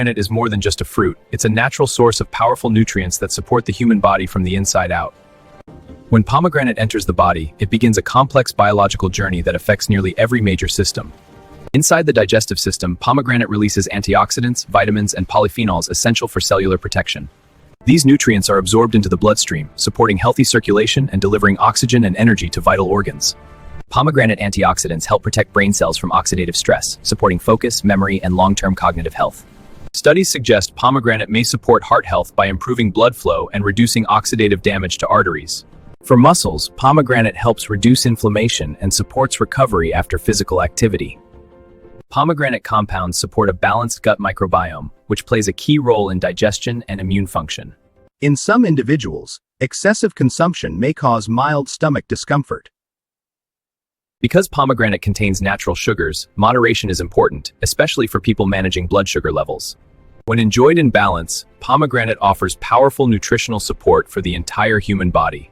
Pomegranate is more than just a fruit. It's a natural source of powerful nutrients that support the human body from the inside out. When pomegranate enters the body, it begins a complex biological journey that affects nearly every major system. Inside the digestive system, pomegranate releases antioxidants, vitamins, and polyphenols essential for cellular protection. These nutrients are absorbed into the bloodstream, supporting healthy circulation and delivering oxygen and energy to vital organs. Pomegranate antioxidants help protect brain cells from oxidative stress, supporting focus, memory, and long-term cognitive health. Studies suggest pomegranate may support heart health by improving blood flow and reducing oxidative damage to arteries. For muscles, pomegranate helps reduce inflammation and supports recovery after physical activity. Pomegranate compounds support a balanced gut microbiome, which plays a key role in digestion and immune function. In some individuals, excessive consumption may cause mild stomach discomfort. Because pomegranate contains natural sugars, moderation is important, especially for people managing blood sugar levels. When enjoyed in balance, pomegranate offers powerful nutritional support for the entire human body.